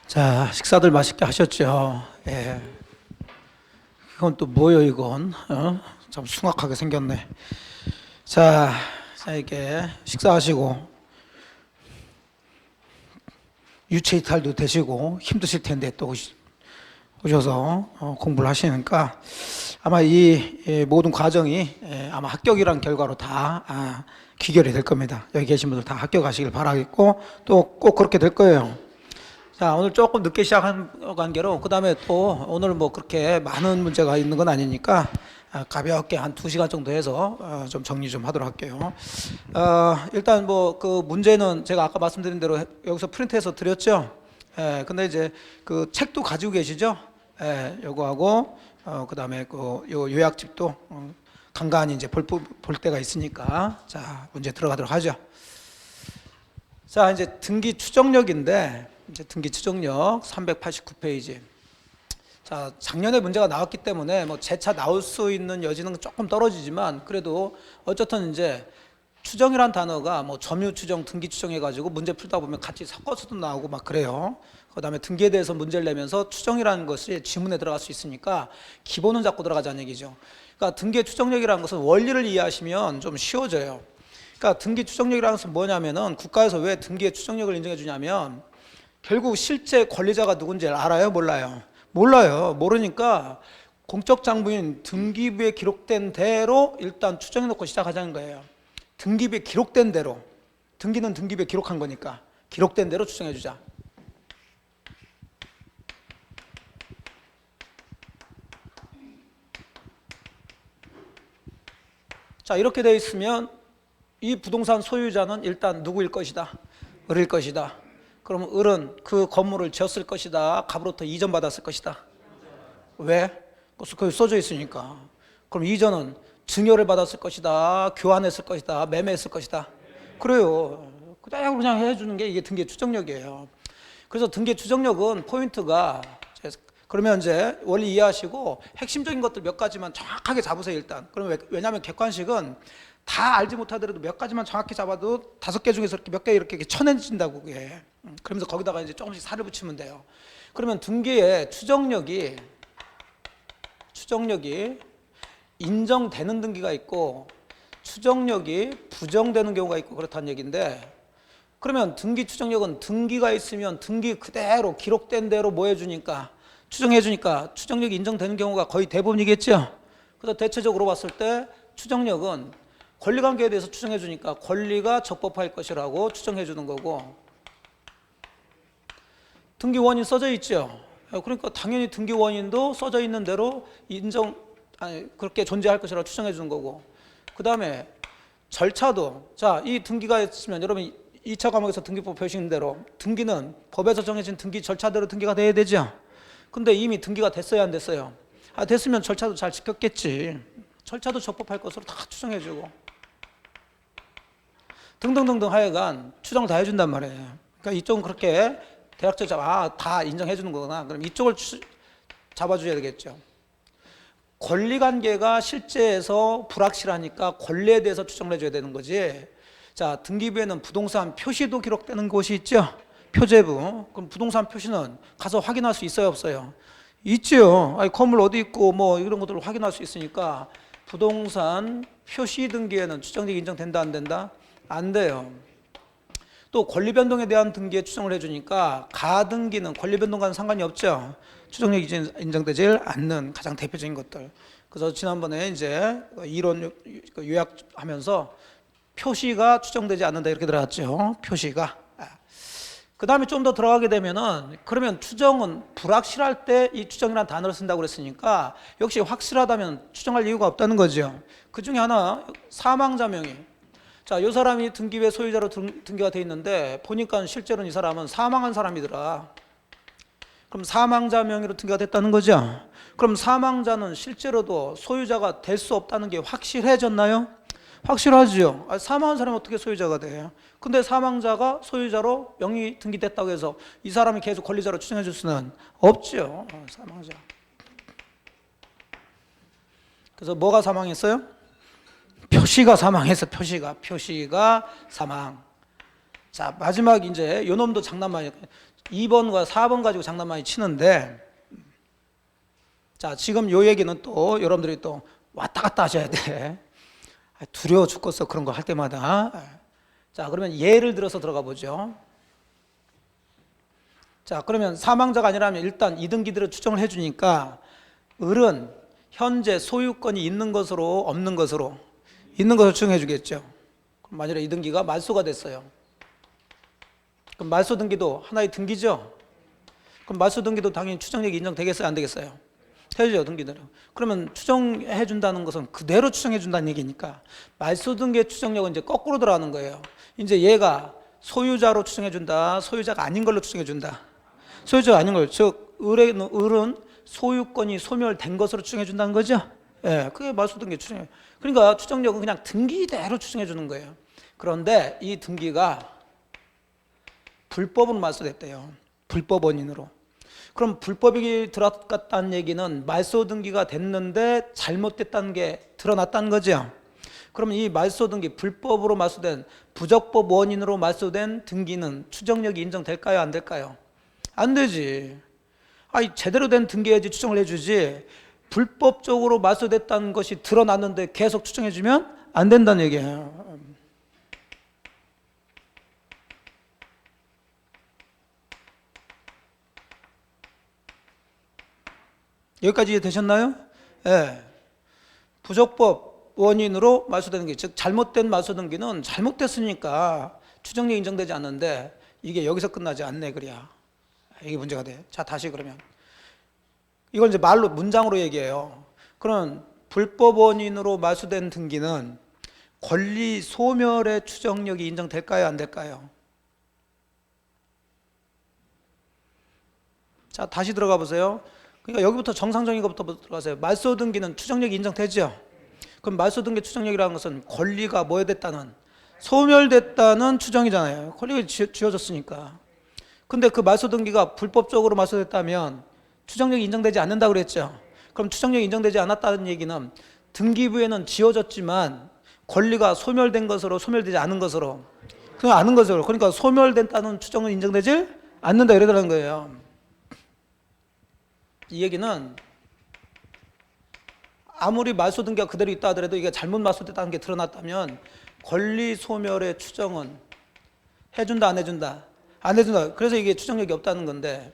자, 식사들 맛있게 하셨죠? 예. 이건 또 뭐요, 이건? 참 숭악하게 생겼네. 자, 이렇게 식사하시고, 유체 이탈도 되시고, 힘드실 텐데 또 오셔서 공부를 하시니까 아마 이 모든 과정이 아마 합격이란 결과로 다 귀결이 될 겁니다. 여기 계신 분들 다 합격하시길 바라겠고, 또 꼭 그렇게 될 거예요. 자, 오늘 조금 늦게 시작한 관계로 그 다음에 또 오늘 뭐 그렇게 많은 문제가 있는 건 아니니까 가볍게 한 2시간 정도 해서 좀 정리 좀 하도록 할게요. 일단 뭐 그 문제는 제가 아까 말씀드린 대로 여기서 프린트해서 드렸죠. 근데 이제 그 책도 가지고 계시죠. 요거하고 그 다음에 그 요약집도 간간히 이제 볼 때가 있으니까 자, 문제 들어가도록 하죠. 자, 이제 등기 추정력인데 이제 등기 추정력 389페이지. 자, 작년에 문제가 나왔기 때문에 뭐 재차 나올 수 있는 여지는 조금 떨어지지만 그래도 어쨌든 이제 추정이란 단어가 뭐 점유 추정, 등기 추정 해가지고 문제 풀다 보면 같이 섞어서도 나오고 막 그래요. 그다음에 등기에 대해서 문제를 내면서 추정이라는 것이 지문에 들어갈 수 있으니까 기본은 잡고 들어가자는 얘기죠. 그러니까 등기의 추정력이라는 것은 원리를 이해하시면 좀 쉬워져요. 그러니까 등기 추정력이라는 것은 뭐냐면은 국가에서 왜 등기의 추정력을 인정해 주냐면 결국 실제 권리자가 누군지 알아요? 몰라요? 몰라요. 모르니까 공적 장부인 등기부에 기록된 대로 일단 추정해 놓고 시작하자는 거예요. 등기부에 기록된 대로. 등기는 등기부에 기록한 거니까 기록된 대로 추정해 주자. 자, 이렇게 돼 있으면 이 부동산 소유자는 일단 누구일 것이다? 을일 것이다. 그러면 을은 그 건물을 지었을 것이다? 갑으로부터 이전받았을 것이다? 왜? 거기 써져 있으니까. 그럼 이전은 증여를 받았을 것이다? 교환했을 것이다? 매매했을 것이다? 그래요. 그냥 해주는 게 이게 등기 추정력이에요. 그래서 등기 추정력은 포인트가 그러면 이제 원리 이해하시고 핵심적인 것들 몇 가지만 정확하게 잡으세요 일단. 그러면 왜냐하면 객관식은 다 알지 못하더라도 몇 가지만 정확히 잡아도 5개 중에서 이렇게 몇 개 이렇게 쳐내진다고 그게. 그러면서 거기다가 이제 조금씩 살을 붙이면 돼요. 그러면 등기의 추정력이 인정되는 등기가 있고 추정력이 부정되는 경우가 있고 그렇다는 얘기인데 그러면 등기 추정력은 등기가 있으면 등기 그대로 기록된 대로 뭐 해주니까 추정해주니까 추정력이 인정되는 경우가 거의 대부분이겠죠. 그래서 대체적으로 봤을 때 추정력은 권리관계에 대해서 추정해주니까 권리가 적법할 것이라고 추정해주는 거고 등기 원인 써져 있죠. 그러니까 당연히 등기 원인도 써져 있는 대로 그렇게 존재할 것이라고 추정해 주는 거고 그 다음에 절차도 자, 이 등기가 있으면 여러분 2차 과목에서 등기법 배우신 대로 등기는 법에서 정해진 등기 절차대로 등기가 돼야 되죠. 근데 이미 등기가 됐어요 안 됐어요? 됐으면 절차도 잘 지켰겠지. 절차도 적법할 것으로 다 추정해 주고 등등등등 하여간 추정을 다 해준단 말이에요. 그러니까 이쪽은 그렇게 대략적 다 인정해 주는 거구나. 그럼 이쪽을 잡아줘야 되겠죠. 권리관계가 실제에서 불확실하니까 권리에 대해서 추정을 해줘야 되는 거지. 자, 등기부에는 부동산 표시도 기록되는 곳이 있죠. 표제부. 그럼 부동산 표시는 가서 확인할 수 있어요 없어요? 있죠. 건물 어디 있고 뭐 이런 것들을 확인할 수 있으니까 부동산 표시 등기에는 추정력이 인정된다 안 된다? 안 돼요. 또 권리변동에 대한 등기에 추정을 해주니까 가등기는 권리변동과는 상관이 없죠. 추정력이 인정되지 않는 가장 대표적인 것들. 그래서 지난번에 이제 이론 요약하면서 표시가 추정되지 않는다 이렇게 들어갔죠. 표시가. 그 다음에 좀 더 들어가게 되면은 그러면 추정은 불확실할 때 이 추정이라는 단어를 쓴다고 그랬으니까 역시 확실하다면 추정할 이유가 없다는 거죠. 그 중에 하나 사망자 명의. 자, 이 사람이 등기부에 소유자로 등기가 돼 있는데 보니까 실제로는 이 사람은 사망한 사람이더라. 그럼 사망자 명의로 등기가 됐다는 거죠. 그럼 사망자는 실제로도 소유자가 될 수 없다는 게 확실해졌나요? 확실하죠. 사망한 사람이 어떻게 소유자가 돼요? 근데 사망자가 소유자로 명의 등기됐다고 해서 이 사람이 계속 권리자로 추정해 줄 수는 없죠. 사망자. 그래서 뭐가 사망했어요? 표시가 사망해서 표시가 사망. 자, 마지막 이제 요 놈도 장난만이에요. 2번과 4번 가지고 장난 많이 치는데, 자, 지금 요 얘기는 또 여러분들이 또 왔다 갔다 하셔야 돼. 두려워 죽겠어, 그런 거 할 때마다. 자, 그러면 예를 들어서 들어가 보죠. 자, 그러면 사망자가 아니라면 일단 이등기들을 추정을 해주니까 을은 현재 소유권이 있는 것으로 없는 것으로, 있는 것으로 추정해 주겠죠. 그럼 만일에 이등기가 말소가 됐어요. 그럼 말소 등기도 하나의 등기죠. 그럼 말소 등기도 당연히 추정력이 인정되겠어요, 안 되겠어요? 되죠, 등기대로. 그러면 추정해 준다는 것은 그대로 추정해 준다는 얘기니까 말소 등기의 추정력은 이제 거꾸로 들어가는 거예요. 이제 얘가 소유자로 추정해 준다, 소유자가 아닌 걸로 추정해 준다. 소유자가 아닌 걸, 즉 을은 소유권이 소멸된 것으로 추정해 준다는 거죠. 예, 그게 말소 등기 추정이에요. 그러니까 추정력은 그냥 등기대로 추정해 주는 거예요. 그런데 이 등기가 불법으로 말소됐대요. 불법 원인으로. 그럼 불법이 들어갔다는 얘기는 말소 등기가 됐는데 잘못됐다는 게 드러났다는 거죠. 그러면 이 말소 등기, 불법으로 말소된, 부적법 원인으로 말소된 등기는 추정력이 인정될까요, 안 될까요? 안 되지. 아니, 제대로 된 등기해야지 추정을 해주지. 불법적으로 말소됐다는 것이 드러났는데 계속 추정해주면 안 된다는 얘기예요. 여기까지 이해되셨나요? 예. 부적법 원인으로 말소되는 게, 즉 잘못된 말소 등기는 잘못됐으니까 추정력이 인정되지 않는데 이게 여기서 끝나지 않네, 그래야. 이게 문제가 돼. 자, 다시 그러면 이걸 이제 말로, 문장으로 얘기해요. 그럼 불법 원인으로 말소된 등기는 권리 소멸의 추정력이 인정될까요, 안 될까요? 자, 다시 들어가 보세요. 그러니까 여기부터 정상적인 것부터 들어가세요. 말소 등기는 추정력이 인정되죠? 그럼 말소 등기 추정력이라는 것은 권리가 뭐 됐다는, 소멸됐다는 추정이잖아요. 권리가 쥐어졌으니까. 근데 그 말소 등기가 불법적으로 말소됐다면 추정력이 인정되지 않는다고 그랬죠. 그럼 추정력이 인정되지 않았다는 얘기는 등기부에는 지어졌지만 권리가 소멸된 것으로, 소멸되지 않은 것으로, 그냥 아는 것으로, 그러니까 소멸됐다는 추정은 인정되지 않는다, 이러더라는 거예요. 이 얘기는 아무리 말소 등기가 그대로 있다 하더라도 이게 잘못 말소됐다는 게 드러났다면 권리 소멸의 추정은 해준다, 안 해준다? 안 해준다. 그래서 이게 추정력이 없다는 건데,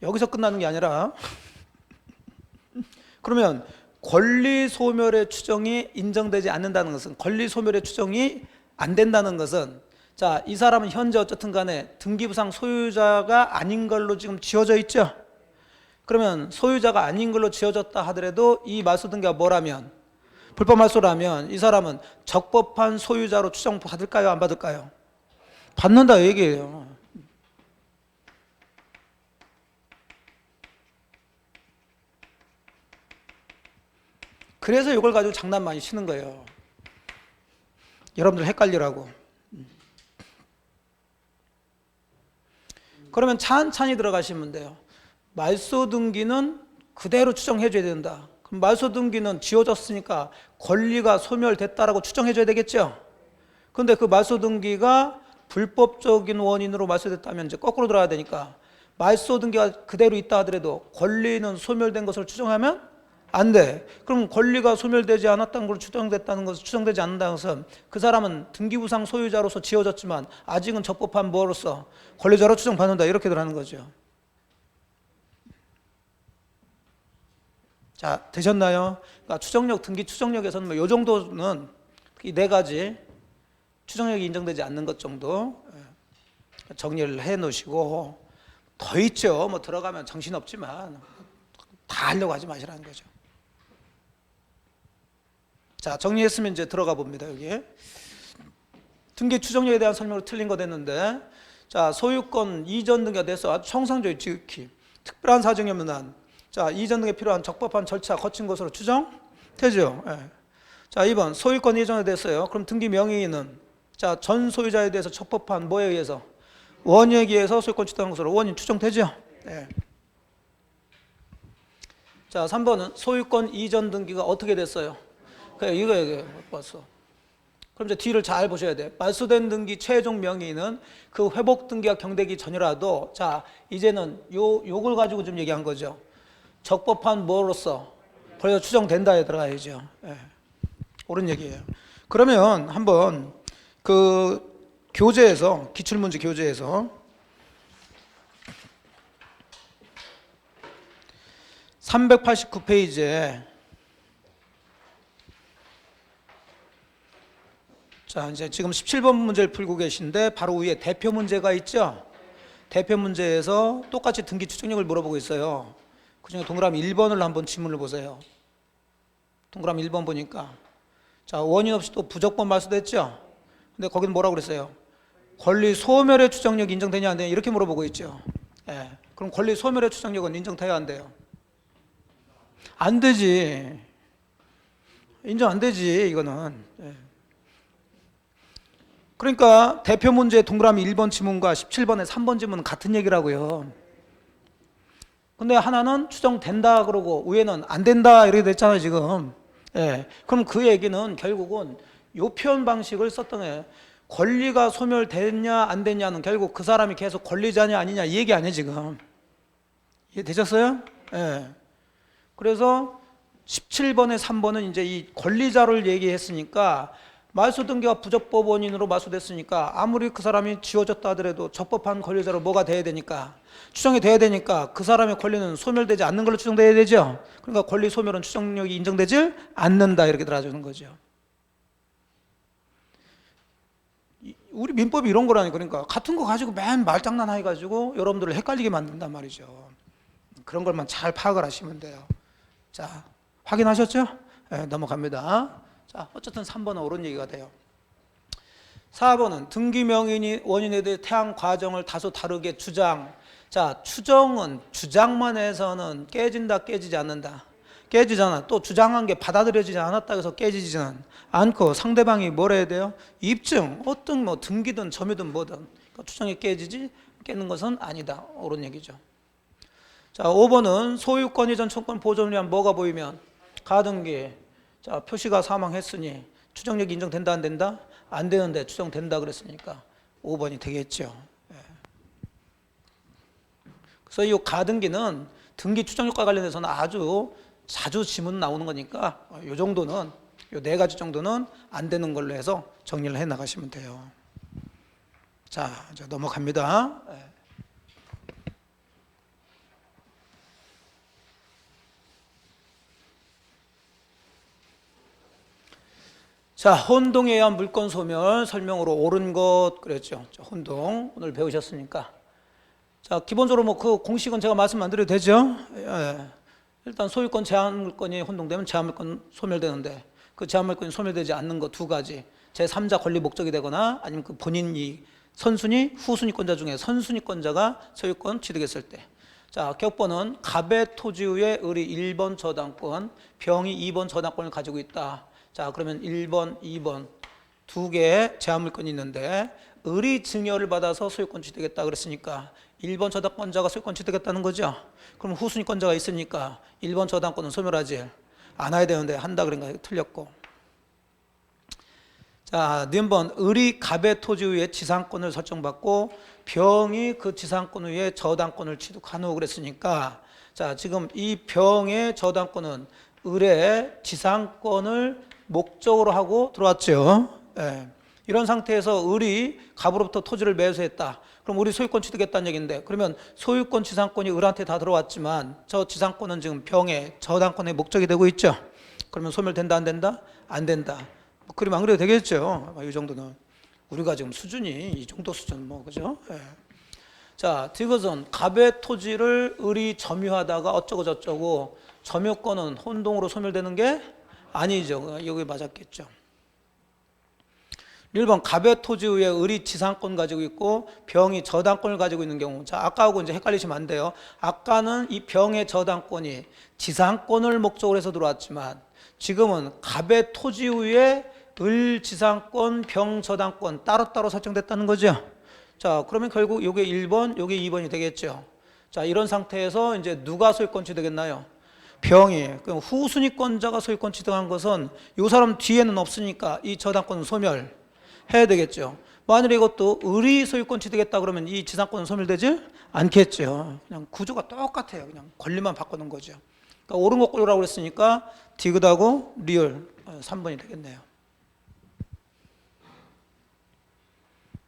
여기서 끝나는 게 아니라 그러면 권리 소멸의 추정이 인정되지 않는다는 것은, 권리 소멸의 추정이 안 된다는 것은, 자, 이 사람은 현재 어쨌든 간에 등기부상 소유자가 아닌 걸로 지금 지어져 있죠. 그러면 소유자가 아닌 걸로 지어졌다 하더라도 이 말소 등기가 뭐라면, 불법 말소라면 이 사람은 적법한 소유자로 추정받을까요, 안 받을까요? 받는다 얘기예요. 그래서 이걸 가지고 장난 많이 치는 거예요. 여러분들 헷갈리라고. 그러면 찬찬히 들어가시면 돼요. 말소 등기는 그대로 추정해 줘야 된다. 그럼 말소 등기는 지어졌으니까 권리가 소멸됐다라고 추정해 줘야 되겠죠. 그런데 그 말소 등기가 불법적인 원인으로 말소됐다면 이제 거꾸로 들어가야 되니까 말소 등기가 그대로 있다 하더라도 권리는 소멸된 것을 추정하면 안 돼. 그럼 권리가 소멸되지 않았다는 걸 추정됐다는 것은, 추정되지 않는다는 것은 그 사람은 등기부상 소유자로서 지어졌지만 아직은 적법한 뭐로서 권리자로 추정받는다, 이렇게 들어가는 거죠. 자, 되셨나요? 그러니까 추정력, 등기 추정력에서는 뭐 이 정도는, 이 네 가지 추정력이 인정되지 않는 것 정도 정리를 해 놓으시고, 더 있죠. 뭐 들어가면 정신없지만 다 하려고 하지 마시라는 거죠. 자, 정리했으면 이제 들어가 봅니다. 여기 등기 추정력에 대한 설명으로 틀린 거 됐는데, 자, 소유권 이전 등기가 돼서 아주 정상적인, 지극히 특별한 사정이 없는 한, 자, 이전 등기에 필요한 적법한 절차 거친 것으로 추정되죠. 예. 자, 2번 소유권 이전에 대해서요. 그럼 등기 명의인은, 자, 전 소유자에 대해서 적법한 뭐에 의해서, 원인에 의해서 소유권 취득한 것으로 원인 추정되죠. 예. 자, 3번은 소유권 이전 등기가 어떻게 됐어요? 그래, 이거 못 봤어. 그럼 이제 뒤를 잘 보셔야 돼. 말소된 등기 최종 명의는 그 회복 등기가 경되기 전이라도, 자, 이제는 요걸 가지고 좀 얘기한 거죠. 적법한 뭐로서 벌써 추정된다에 들어가야죠. 예. 옳은 얘기예요. 그러면 한번 그 교재에서, 기출문제 교재에서 389페이지에 자, 이제 지금 17번 문제를 풀고 계신데 바로 위에 대표 문제가 있죠. 대표 문제에서 똑같이 등기 추정력을 물어보고 있어요. 그중에 동그라미 1번을 한번 질문을 보세요. 동그라미 1번 보니까 자, 원인 없이 또 부적법 말소됐죠. 근데 거기는 뭐라고 그랬어요? 권리 소멸의 추정력이 인정되냐 안 되냐 이렇게 물어보고 있죠. 예. 그럼 권리 소멸의 추정력은 인정돼야 안 돼요? 안 되지. 인정 안 되지 이거는. 예. 그러니까 대표 문제 동그라미 1번 지문과 17번의 3번 지문은 같은 얘기라고요. 근데 하나는 추정된다 그러고 위에는 안 된다 이렇게 됐잖아요 지금. 예. 그럼 그 얘기는 결국은 요 표현 방식을 썼던 거예요. 권리가 소멸됐냐 안 됐냐는 결국 그 사람이 계속 권리자냐 아니냐 이 얘기 아니에요 지금. 이해되셨어요? 예. 그래서 17번의 3번은 이제 이 권리자를 얘기했으니까 말소 등기가 부적법 원인으로 말소됐으니까 아무리 그 사람이 지워졌다 하더라도 적법한 권리자로 뭐가 돼야 되니까 추정이 돼야 되니까 그 사람의 권리는 소멸되지 않는 걸로 추정돼야 되죠. 그러니까 권리 소멸은 추정력이 인정되지 않는다 이렇게 들어주는 거죠. 우리 민법이 이런 거라니. 그러니까 같은 거 가지고 맨 말장난 해가지고 여러분들을 헷갈리게 만든단 말이죠. 그런 걸만 잘 파악을 하시면 돼요. 자, 확인하셨죠? 네, 넘어갑니다. 자, 어쨌든 3번은 옳은 얘기가 돼요. 4번은 등기 명인이 원인에 대해 태양 과정을 다소 다르게 주장. 자, 추정은 주장만 해서는 깨진다 깨지지 않는다. 깨지잖아. 또 주장한 게 받아들여지지 않았다 해서 깨지지는 않고 상대방이 뭐라 해야 돼요? 입증. 어떤 뭐 등기든 점유든 뭐든. 그러니까 추정이 깨지지 깨는 것은 아니다. 옳은 얘기죠. 자, 5번은 소유권 이전 청권 보존을 위한 뭐가 보이면 가등기. 자, 표시가 사망했으니 추정력이 인정된다 안 된다? 안 되는데 추정된다 그랬으니까 5번이 되겠죠. 예. 그래서 이 가등기는 등기 추정력과 관련해서는 아주 자주 지문 나오는 거니까 이 정도는 이 네 가지 정도는 안 되는 걸로 해서 정리를 해 나가시면 돼요. 자, 이제 넘어갑니다. 예. 자, 혼동에 의한 물권 소멸 설명으로 옳은 것 그랬죠. 자, 혼동 오늘 배우셨으니까. 자, 기본적으로 뭐 그 공식은 제가 말씀 안 드려도 되죠. 예. 일단 소유권 제한물권이 혼동되면 제한물권 소멸되는데 그 제한물권이 소멸되지 않는 것 두 가지. 제3자 권리 목적이 되거나 아니면 그 본인이 선순위, 후순위권자 중에 선순위권자가 소유권 취득했을 때. 자, 격번은 갑의 토지의 을이 1번 저당권, 병이 2번 저당권을 가지고 있다. 자, 그러면 1번, 2번 두 개의 제한물권이 있는데 을이 증여를 받아서 소유권 취득했다 그랬으니까 1번 저당권자가 소유권 취득했다는 거죠. 그럼 후순위권자가 있으니까 1번 저당권은 소멸하지 않아야 되는데 한다 그런가 틀렸고. 자, 니은번 을이 갑의 토지 위에 지상권을 설정받고 병이 그 지상권 위에 저당권을 취득한 후 그랬으니까 자, 지금 이 병의 저당권은 을의 지상권을 목적으로 하고 들어왔죠. 예. 이런 상태에서 을이 갑으로부터 토지를 매수했다. 그럼 을이 소유권 취득했다는 얘기인데 그러면 소유권 지상권이 을한테 다 들어왔지만 저 지상권은 지금 병의 저당권의 목적이 되고 있죠. 그러면 소멸된다 안 된다? 안 된다. 뭐 그러면 안 그래도 되겠죠. 이 정도는 우리가 지금 수준이 이 정도 수준 뭐 그죠? 예. 자, 디귿은 갑의 토지를 을이 점유하다가 어쩌고 저쩌고 점유권은 혼동으로 소멸되는 게 아니죠. 여기 맞았겠죠. 1번 갑의 토지 위에 을이 지상권 가지고 있고 병이 저당권을 가지고 있는 경우. 자, 아까하고 이제 헷갈리시면 안 돼요. 아까는 이 병의 저당권이 지상권을 목적으로 해서 들어왔지만 지금은 갑의 토지 위에 을 지상권, 병 저당권 따로따로 설정됐다는 거죠. 자, 그러면 결국 이게 1번, 이게 2번이 되겠죠. 자, 이런 상태에서 이제 누가 소유권 취득했나요? 병이. 그럼 후순위권자가 소유권 취득한 것은 이 사람 뒤에는 없으니까 이 저당권은 소멸해야 되겠죠. 만약에 이것도 을이 소유권 취득했다 그러면 이 지상권은 소멸되지 않겠죠. 그냥 구조가 똑같아요. 그냥 권리만 바꾸는 거죠. 그러니까 옳은 거 꼴이라고 그랬으니까 디귿하고 리을 3번이 되겠네요.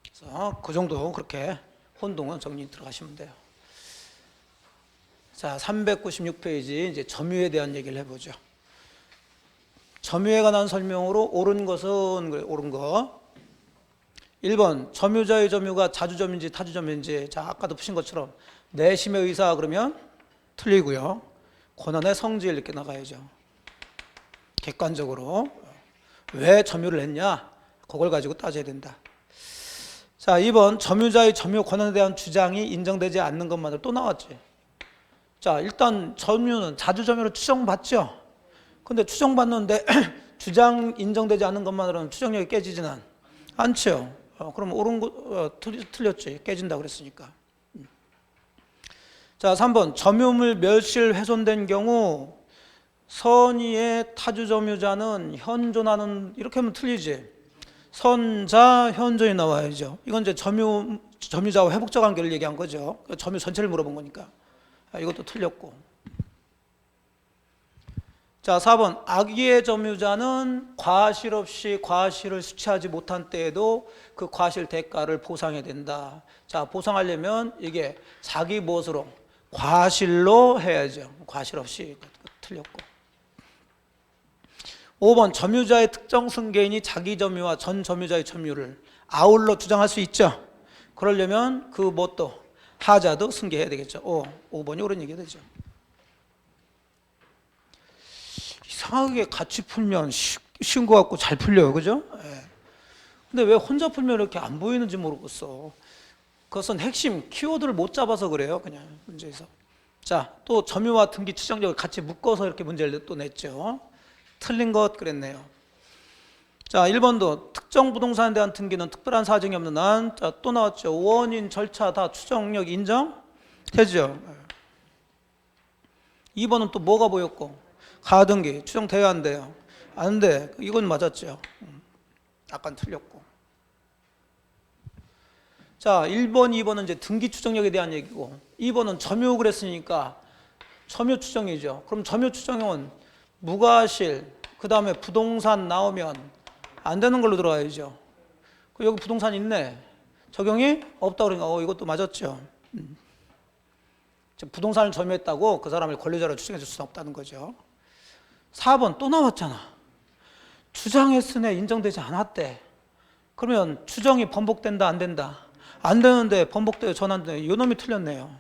그래서 그 정도 그렇게 혼동은 정리 들어가시면 돼요. 자, 396페이지 이제 점유에 대한 얘기를 해보죠. 점유에 관한 설명으로 옳은 것은 그래, 옳은 거. 1번 점유자의 점유가 자주점유인지 타주점유인지. 자, 아까도 푸신 것처럼 내심의 의사 그러면 틀리고요. 권한의 성질 이렇게 나가야죠. 객관적으로 왜 점유를 했냐 그걸 가지고 따져야 된다. 자, 2번 점유자의 점유 권한에 대한 주장이 인정되지 않는 것만으로 또 나왔지. 자, 일단 점유는 자주점유로 추정받죠. 근데 추정받는데 주장 인정되지 않는 것만으로는 추정력이 깨지지는 않죠. 그럼 옳은 거 틀렸지. 깨진다 그랬으니까. 자, 3번 점유물 멸실 훼손된 경우 선의의 타주점유자는 현존하는. 이렇게 하면 틀리지. 선자 현존이 나와야죠. 이건 이제 점유자와 회복자 관계를 얘기한 거죠. 점유 전체를 물어본 거니까. 이것도 틀렸고. 자, 4번 악의의 점유자는 과실 없이 과실을 수취하지 못한 때에도 그 과실 대가를 보상해야 된다. 자, 보상하려면 이게 자기 무엇으로? 과실로 해야죠. 과실 없이. 틀렸고. 5번 점유자의 특정 승계인이 자기 점유와 전 점유자의 점유를 아울러 주장할 수 있죠. 그러려면 그 뭣도 하자도 승계해야 되겠죠. 5번이 옳은 얘기가 되죠. 이상하게 같이 풀면 쉬운 것 같고 잘 풀려요. 그죠? 근데 왜 혼자 풀면 이렇게 안 보이는지 모르겠어. 그것은 핵심 키워드를 못 잡아서 그래요. 그냥 문제에서. 자, 또 점유와 등기 추정력을 같이 묶어서 이렇게 문제를 또 냈죠. 틀린 것 그랬네요. 자, 1번도 특정 부동산에 대한 등기는 특별한 사정이 없는 한. 자, 또 나왔죠. 원인 절차 다 추정력 인정 되죠. 2번은 또 뭐가 보였고? 가등기 추정돼야 한대요. 안 돼. 이건 맞았죠. 약간 틀렸고. 자, 1번, 2번은 이제 등기 추정력에 대한 얘기고, 2번은 점유 그랬으니까 점유 추정이죠. 그럼 점유 추정은 무과실, 그 다음에 부동산 나오면 안 되는 걸로 들어가야죠. 여기 부동산 있네. 적용이 없다 그러니까 이것도 맞았죠. 부동산을 점유했다고 그 사람을 권리자로 추정해 줄 수는 없다는 거죠. 4번 또 나왔잖아. 주장했으네 인정되지 않았대. 그러면 추정이 번복된다 안 된다? 안 되는데 번복돼요 전환돼요. 이 놈이 틀렸네요.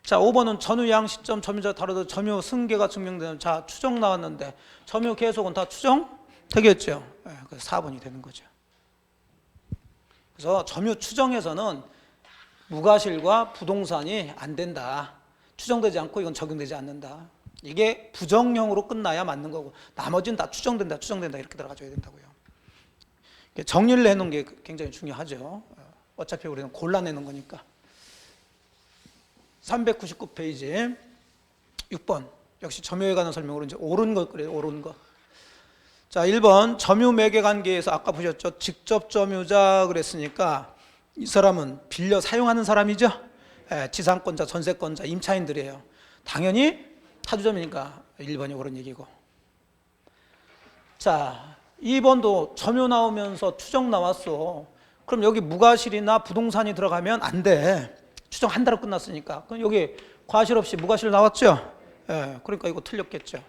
자, 5번은 전후 양 시점 점유자 다르도 점유 승계가 증명되는. 자, 추정 나왔는데 점유 계속은 다 추정 되겠죠. 그래서 4번이 되는 거죠. 그래서 점유 추정에서는 무과실과 부동산이 안 된다. 추정되지 않고 이건 적용되지 않는다. 이게 부정형으로 끝나야 맞는 거고 나머지는 다 추정된다 이렇게 들어가줘야 된다고요. 정리를 해놓은 게 굉장히 중요하죠. 어차피 우리는 골라내는 거니까. 399페이지 6번 역시 점유에 관한 설명으로 이제 옳은 것 그래요. 옳은 것. 자, 1번 점유 매개 관계에서 아까 보셨죠. 직접 점유자 그랬으니까 이 사람은 빌려 사용하는 사람이죠. 지상권자, 전세권자, 임차인들이에요. 당연히 타주점이니까 1번이 옳은 얘기고. 자, 2번도 점유 나오면서 추정 나왔어. 그럼 여기 무과실이나 부동산이 들어가면 안 돼. 추정 한 달로 끝났으니까. 그럼 여기 과실 없이 무과실 나왔죠? 그러니까 이거 틀렸겠죠.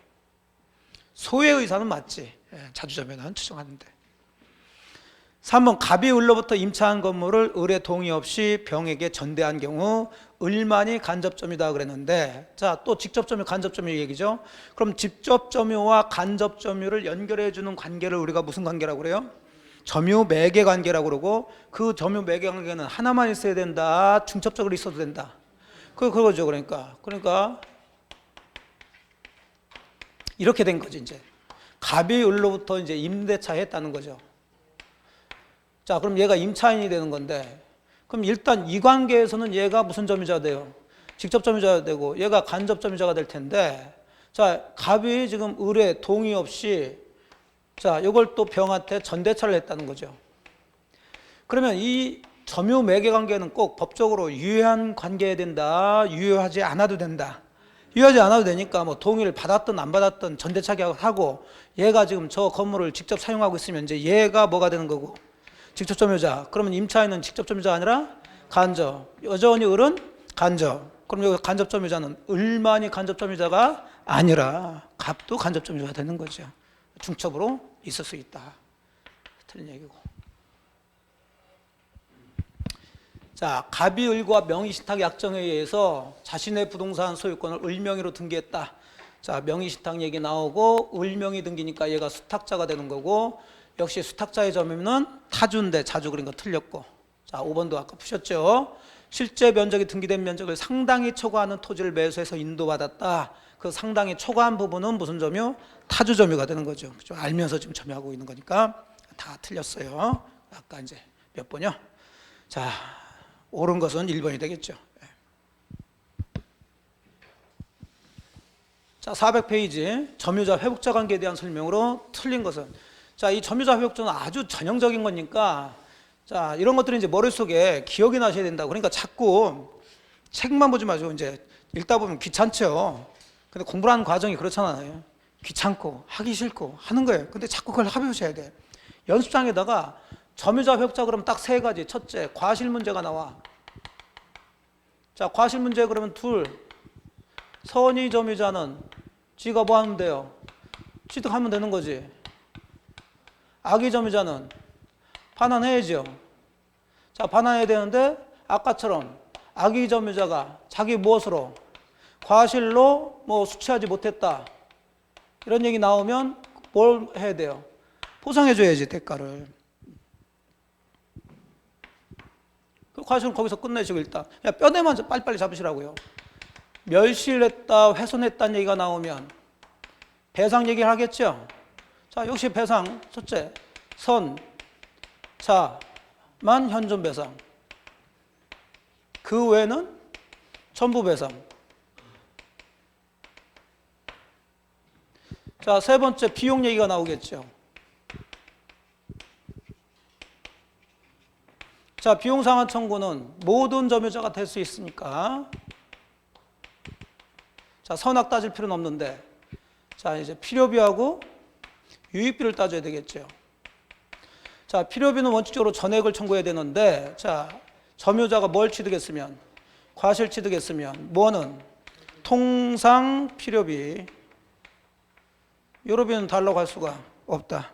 소의 의사는 맞지. 자주점유는 추정하는데. 3번 갑이 을로부터 임차한 건물을 을의 동의 없이 병에게 전대한 경우 을만이 간접점유다 그랬는데, 자, 또 직접점유 간접점유 얘기죠. 그럼 직접점유와 간접점유를 연결해 주는 관계를 우리가 무슨 관계라고 그래요? 점유 매개 관계라고 그러고, 그 점유 매개 관계는 하나만 있어야 된다, 중첩적으로 있어도 된다. 그거죠. 그러니까 이렇게 된 거지. 이제 갑이 을로부터 이제 임대차 했다는 거죠. 자, 그럼 얘가 임차인이 되는 건데, 그럼 일단 이 관계에서는 얘가 무슨 점유자 돼요? 직접 점유자가 되고 얘가 간접 점유자가 될 텐데, 자, 갑이 지금 을의 동의 없이 자, 이걸 또 병한테 전대차를 했다는 거죠. 그러면 이 점유 매개 관계는 꼭 법적으로 유효한 관계여야 된다, 유효하지 않아도 된다. 유효하지 않아도 되니까 뭐 동의를 받았든 안 받았든 전대차 계약을 하고, 얘가 지금 저 건물을 직접 사용하고 있으면 이제 얘가 뭐가 되는 거고, 직접 점유자. 그러면 임차인은 직접 점유자가 아니라 간접. 여전히 을은 간접. 그럼 여기 간접 점유자는 을만이 간접 점유자가 아니라 갑도 간접 점유자가 되는 거죠. 중첩으로 있을 수 있다. 틀린 얘기고. 자, 갑이 을과 명의신탁 약정에 의해서 자신의 부동산 소유권을 을명의로 등기했다. 자, 명의신탁 얘기 나오고 을명의 등기니까 얘가 수탁자가 되는 거고, 역시 수탁자의 점유는 타주인데 자주 그린 거 틀렸고. 자, 5번도 아까 푸셨죠. 실제 면적이 등기된 면적을 상당히 초과하는 토지를 매수해서 인도받았다. 그 상당히 초과한 부분은 무슨 점유? 타주 점유가 되는 거죠. 좀 알면서 지금 점유하고 있는 거니까 다 틀렸어요. 아까 이제 몇 번이요? 자, 옳은 것은 1번이 되겠죠. 자, 400페이지 점유자 회복자 관계에 대한 설명으로 틀린 것은, 자, 이 점유자 회복자는 아주 전형적인 거니까, 자, 이런 것들이 이제 머릿속에 기억이 나셔야 된다. 그러니까 자꾸 책만 보지 마시고 이제 읽다 보면 귀찮죠. 근데 공부하는 과정이 그렇잖아요. 귀찮고 하기 싫고 하는 거예요. 근데 자꾸 그걸 해보셔야 돼. 연습장에다가 점유자 회복자 그러면 딱 세 가지. 첫째, 과실 문제가 나와. 자, 과실 문제 그러면 둘. 선의 점유자는 지가 뭐 하면 돼요? 취득하면 되는 거지. 악의 점유자는 반환해야죠. 자, 반환해야 되는데 아까처럼 악의 점유자가 자기 무엇으로? 과실로 뭐 수취하지 못했다. 이런 얘기 나오면 뭘 해야 돼요? 보상해줘야지, 대가를. 그 과실은 거기서 끝내시고 일단. 야, 뼈대만 빨리빨리 잡으시라고요. 멸실했다, 훼손했다는 얘기가 나오면 배상 얘기를 하겠죠. 자, 역시 배상, 첫째, 선, 자만 현존 배상. 그 외에는 전부 배상. 자, 세 번째, 비용 얘기가 나오겠죠. 자, 비용 상환 청구는 모든 점유자가 될 수 있으니까. 자, 선악 따질 필요는 없는데, 자, 이제 필요비하고 유익비를 따져야 되겠죠. 자, 필요비는 원칙적으로 전액을 청구해야 되는데, 자, 점유자가 뭘 취득했으면, 과실 취득했으면, 뭐는 통상 필요비, 요로비는 달라고 할 수가 없다.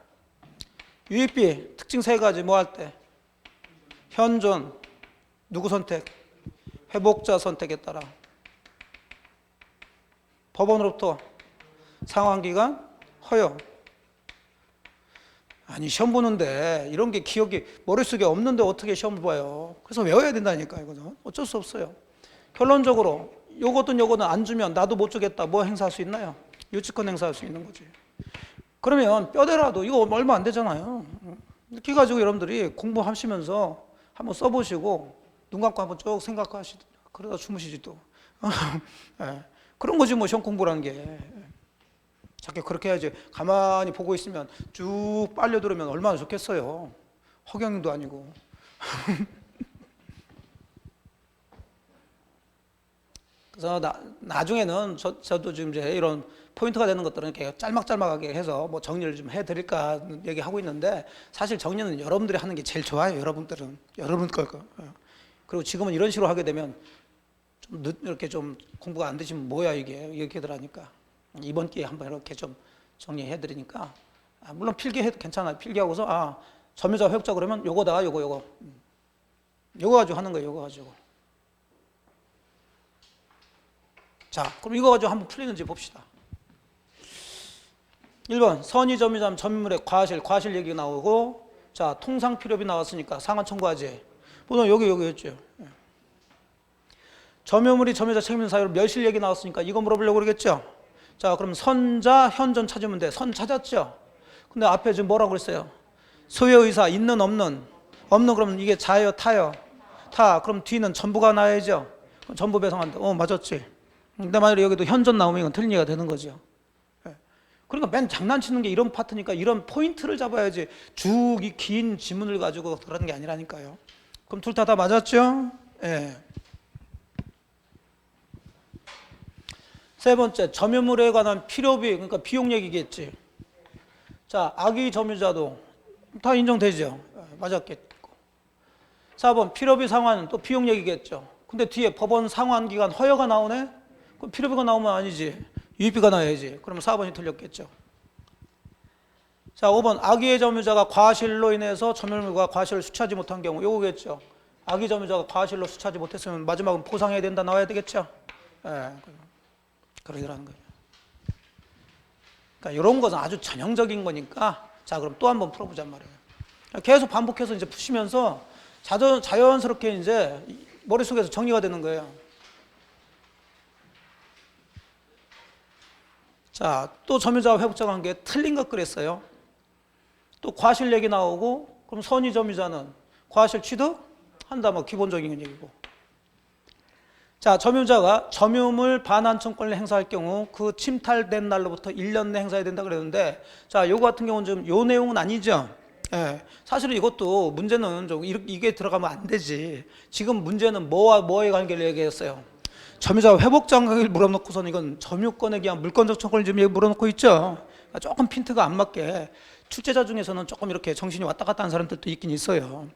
유익비 특징 세 가지. 뭐 할 때? 현존, 누구 선택? 회복자 선택에 따라. 법원으로부터 상환기간 허용. 아니, 시험 보는데 이런 게 기억이 머릿속에 없는데 어떻게 시험 봐요? 그래서 외워야 된다니까. 이거는 어쩔 수 없어요. 결론적으로 요거든 요거는 안 주면 나도 못 주겠다. 뭐 행사할 수 있나요? 유치권 행사할 수 있는 거지. 그러면 뼈대라도 이거 얼마 안 되잖아요. 이렇게 가지고 여러분들이 공부하시면서 한번 써보시고 눈 감고 한번 쭉 생각하시고 그러다 주무시지 또. 네. 그런 거지 뭐 시험 공부라는 게. 자꾸 그렇게 해야지. 가만히 보고 있으면 쭉 빨려 들으면 얼마나 좋겠어요. 허경영도 아니고. 그래서 나중에는 저도 지금 이제 이런 포인트가 되는 것들은 이렇게 짤막짤막하게 해서 뭐 정리를 좀 해드릴까 얘기하고 있는데, 사실 정리는 여러분들이 하는 게 제일 좋아요. 여러분들은 여러분 걸 거. 그리고 지금은 이런 식으로 하게 되면 좀 이렇게 좀 공부가 안 되시면 뭐야 이게 이렇게들 하니까 이번 기회에 한번 이렇게 좀 정리해드리니까, 물론 필기해도 괜찮아요. 필기하고서 점유자 회복자 그러면 요거다 요거 가지고 하는 거예요. 요거 가지고. 자, 그럼 이거 가지고 한번 풀리는지 봅시다. 1번 선의 점유자면 점유물의 과실 얘기가 나오고, 자, 통상 필요비 나왔으니까 상환 청구하지. 보통 여기였죠. 점유물이 점유자 책임 사유로 멸실 얘기 나왔으니까 이거 물어보려고 그러겠죠. 자, 그럼 선자 현존 찾으면 돼. 선 찾았죠. 근데 앞에 지금 뭐라고 그랬어요? 소유 의사 있는 없는. 없는 그러면 이게 자예요 타요? 타. 그럼 뒤는 전부가 나야죠. 전부 배상한다. 맞았지. 근데 만약에 여기도 현존 나오면 이건 틀린 얘기가 되는 거죠. 예. 그러니까 맨 장난치는 게 이런 파트니까 이런 포인트를 잡아야지 쭉 이 긴 지문을 가지고 그러는 게 아니라니까요. 그럼 둘 다 맞았죠? 예. 세 번째, 점유물에 관한 필요비, 그러니까 비용 얘기겠지. 자, 악의 점유자도 다 인정되죠? 맞았겠고. 4번, 필요비 상환은 또 비용 얘기겠죠. 근데 뒤에 법원 상환 기간 허여가 나오네? 그럼 필요비가 나오면 아니지. 유익비가 나와야지. 그러면 4번이 틀렸겠죠. 자, 5번, 악의의 점유자가 과실로 인해서 점유물과 과실을 수취하지 못한 경우, 요거겠죠. 악의 점유자가 과실로 수취하지 못했으면 마지막은 보상해야 된다 나와야 되겠죠. 예. 그러더라는 거예요. 그러니까 이런 것은 아주 전형적인 거니까 자 그럼 또 한번 풀어보자 말이에요. 계속 반복해서 이제 푸시면서 자연스럽게 이제 머릿속에서 정리가 되는 거예요. 자, 또 점유자와 회복자 관계 틀린 것 그랬어요. 또 과실 얘기 나오고 그럼 선의 점유자는 과실 취득한다 뭐 기본적인 얘기고. 자, 점유자가 점유물 반환청권을 행사할 경우 그 침탈된 날로부터 1년 내 행사해야 된다 그랬는데 자, 요거 같은 경우는 좀 요 내용은 아니죠. 예. 사실은 이것도 문제는 좀 이게 들어가면 안 되지. 지금 문제는 뭐와 뭐의 관계를 얘기했어요. 점유자와 회복자 관계를 물어놓고서는 이건 점유권에 대한 물권적 청권을 지금 물어놓고 있죠. 그러니까 조금 핀트가 안 맞게 출제자 중에서는 조금 이렇게 정신이 왔다 갔다 하는 사람들도 있긴 있어요.